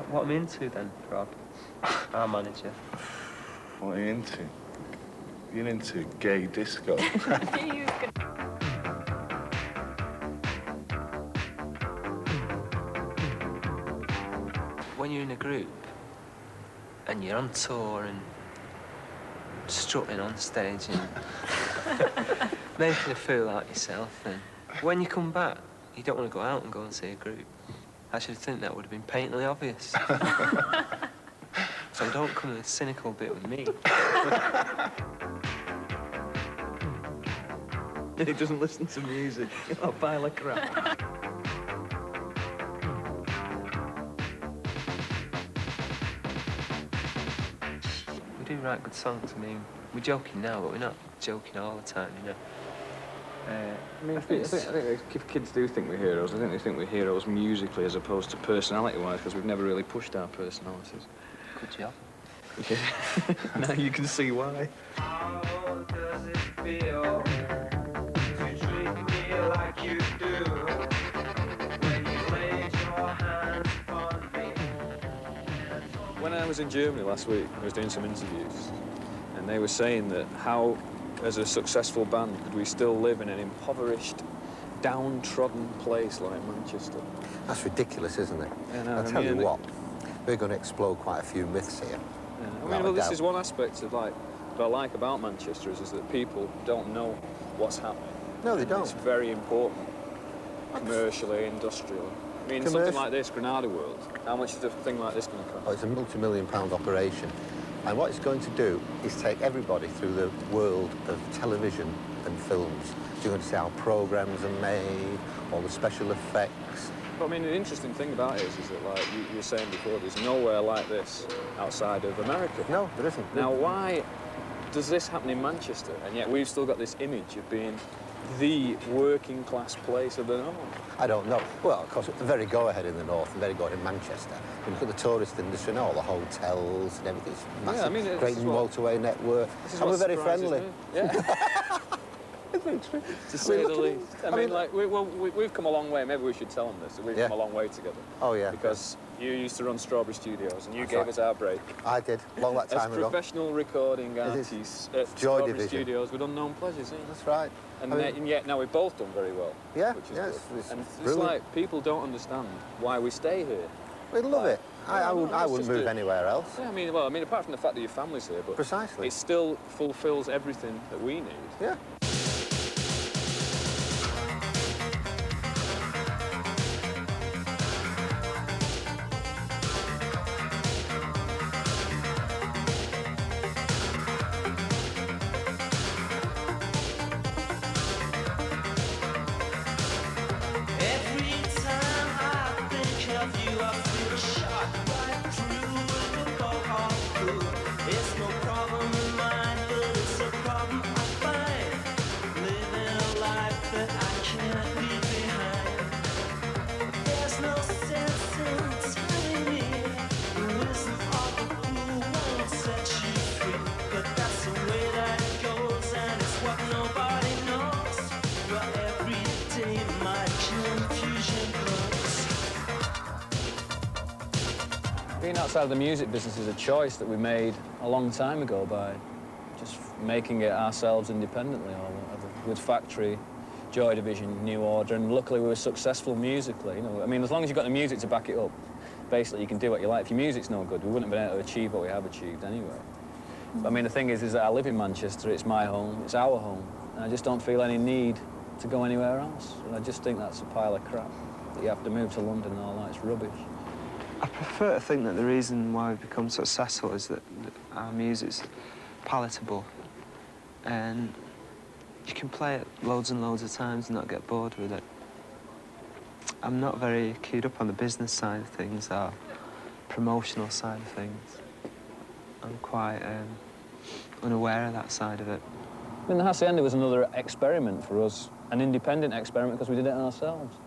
what I'm into then, Rob? Our manager. What are you into? You're into gay disco. When you're in a group and you're on tour and strutting on stage and making a fool out of yourself, and when you come back, you don't want to go out and go and see a group. I should think that would have been patently obvious. So don't come in a cynical bit with me. He doesn't listen to music. A pile of crap. We do write good songs. I mean, we're joking now, but we're not joking all the time, you know. I think if kids do think we're heroes, I think they think we're heroes musically as opposed to personality-wise, because we've never really pushed our personalities. Good job. Yeah. Now you can see why. How does it feel to treat me like you do when you laid your hands on me? When I was in Germany last week, I was doing some interviews, and they were saying that how, as a successful band, could we still live in an impoverished, downtrodden place like Manchester? That's ridiculous, isn't it? Yeah, no, I'll tell you what, we're going to explode quite a few myths here. Yeah. I mean, well, this is one aspect of, like, what I like about Manchester is that people don't know what's happening. No, they don't. It's very important, commercially, industrially. I mean, something like this, Granada World, how much is a thing like this going to cost? Oh, it's a multi-million-pound operation. And what it's going to do is take everybody through the world of television and films. You're going to see how programmes are made, all the special effects. But, I mean, the interesting thing about it is that, like you were saying before, there's nowhere like this outside of America. No, there isn't. Now, why does this happen in Manchester, and yet we've still got this image of being the working-class place of the north? I don't know. Well, of course, very go-ahead in the north and very go-ahead in Manchester. You look at the tourist industry and all the hotels and everything. It's massive, yeah, I mean, great motorway network. And we're very friendly. Yeah. It's very true. To say the least. I mean, like, we've come a long way. Maybe we should tell them this. We've come a long way together. Oh, yeah. Because you used to run Strawberry Studios and you That's gave right. us our break. I did, long that time As ago. professional recording artists at Joy Strawberry Division. Studios with unknown pleasures. That's right. And yet now we've both done very well. Yeah, which is yeah, good. it's and it's brilliant. like people don't understand why we stay here. We'd love it. I wouldn't move do. anywhere else. Yeah, I mean, apart from the fact that your family's here, but Precisely. it still fulfills everything that we need. Yeah. Being outside of the music business is a choice that we made a long time ago by just making it ourselves independently, or whatever, with Factory, Joy Division, New Order, and luckily we were successful musically. You know, I mean, as long as you've got the music to back it up, basically you can do what you like. If your music's no good, we wouldn't have been able to achieve what we have achieved anyway. But, I mean, the thing is that I live in Manchester, it's my home, it's our home, and I just don't feel any need to go anywhere else. And I just think that's a pile of crap, that you have to move to London and all that, it's rubbish. I prefer to think that the reason why we've become successful is that our music's palatable, and you can play it loads and loads of times and not get bored with it. I'm not very keyed up on the business side of things or promotional side of things. I'm quite unaware of that side of it. I mean, the Hacienda was another experiment for us, an independent experiment because we did it ourselves.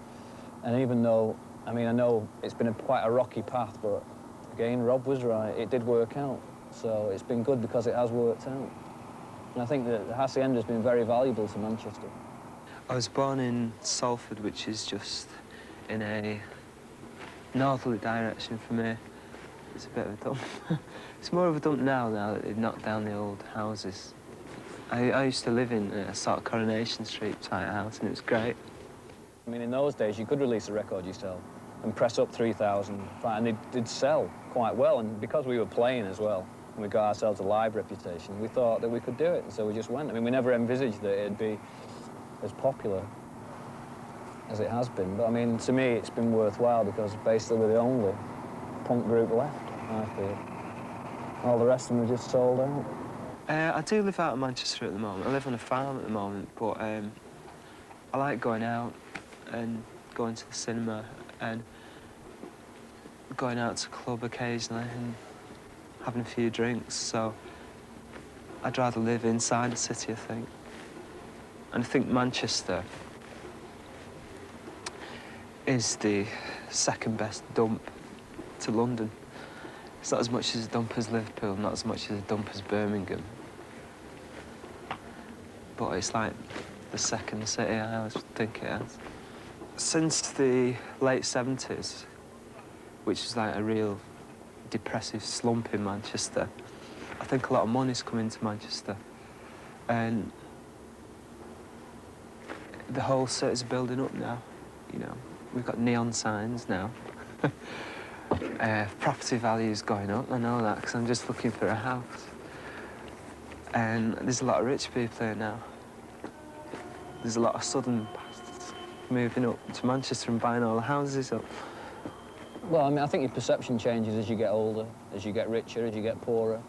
And even though, I mean, I know it's been quite a rocky path, but again, Rob was right, it did work out. So it's been good because it has worked out. And I think that the Hacienda has been very valuable to Manchester. I was born in Salford, which is just in a northerly direction from here. it's a bit of a dump. It's more of a dump now that they've knocked down the old houses. I used to live in a sort of Coronation Street type house, and it was great. I mean, in those days, you could release a record yourself and press up 3,000, and they'd sell quite well. And because we were playing as well, and we got ourselves a live reputation, we thought that we could do it, and so we just went. I mean, we never envisaged that it'd be as popular as it has been. But I mean, to me, it's been worthwhile because basically we're the only punk group left, I feel. All the rest of them are just sold out. I do live out of Manchester at the moment. I live on a farm at the moment, but I like going out and going to the cinema and going out to a club occasionally and having a few drinks, so I'd rather live inside the city, I think. And I think Manchester is the second best dump to London. It's not as much as a dump as Liverpool, not as much as a dump as Birmingham. But it's like the second city I always think it has. Since the late 70s, which is like a real depressive slump in Manchester, I think a lot of money's come into Manchester. And the whole city's building up now, you know. We've got neon signs now. Property value's going up, I know that, because I'm just looking for a house. And there's a lot of rich people here now. There's a lot of southern bastards moving up to Manchester and buying all the houses up. Well, I mean, I think your perception changes as you get older, as you get richer, as you get poorer,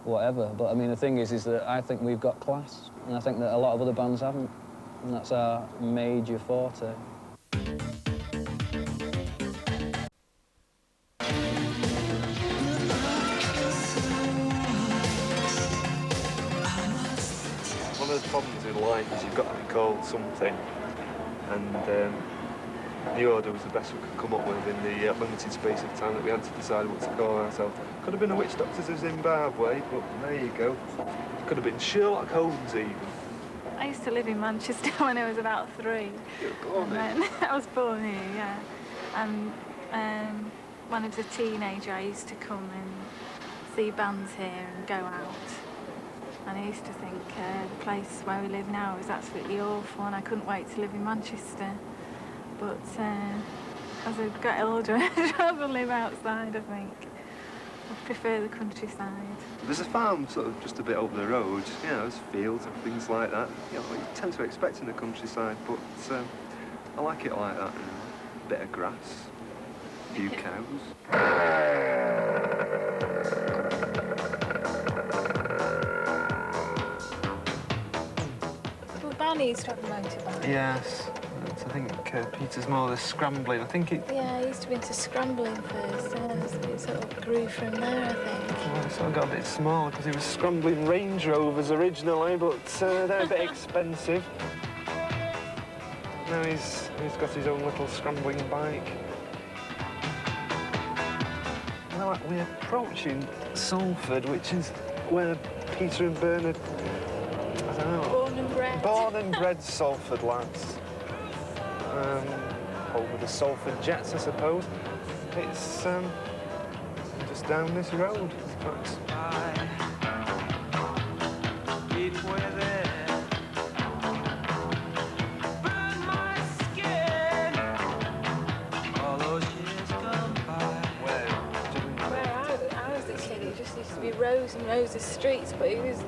whatever. But I mean, the thing is that I think we've got class, and I think that a lot of other bands haven't, and that's our major forte. One of the problems in life is you've got to be called something, and the Order was the best we could come up with in the limited space of time that we had to decide what to call ourselves. Could have been a Witch Doctors of Zimbabwe, but there you go. Could have been Sherlock Holmes even. I used to live in Manchester when I was about 3. You were born here? I was born here, yeah. And when I was a teenager, I used to come and see bands here and go out. And I used to think the place where we live now is absolutely awful, and I couldn't wait to live in Manchester. But as I got older, I'd rather live outside, I think. I prefer the countryside. There's a farm sort of just a bit up the road, you know, there's fields and things like that. You know, you tend to expect in the countryside, but I like it like that. A bit of grass, a few cows. Well, Barney used to have a motorbike. Yes. I think Peter's more the scrambling. I think it... Yeah, I used to be into scrambling first, and then it sort of grew from there, I think. Well, it sort of got a bit small because he was scrambling Range Rovers originally, but they're a bit expensive. Now he's got his own little scrambling bike. Well, we're approaching Salford, which is where Peter and Bernard, I don't know. Born and bred. Born and bred Salford lads. Home of the Salford Jets, I suppose. It's just down this road, in fact. I was a kid, it just used to be rows and rows of streets, but it was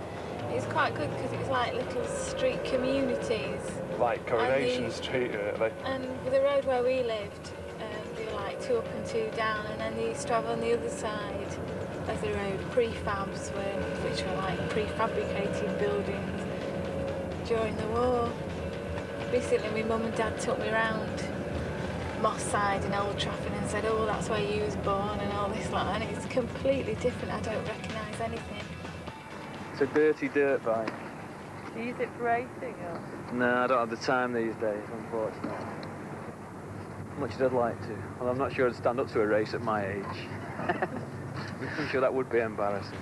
quite good because it was like little street communities. Like Coronation Street, really. And the road where we lived, they were like 2 up and 2 down, and then they used to have on the other side of the road prefabs, which were like prefabricated buildings during the war. Recently, my mum and dad took me round Moss Side and Old Trafford and said, "Oh, that's where you was born," and all this like that. And it's completely different. I don't recognise anything. It's a dirty dirt bike. Do you use it for racing or? No, I don't have the time these days, unfortunately. Much as I'd like to. Well, I'm not sure I'd stand up to a race at my age. I'm sure that would be embarrassing.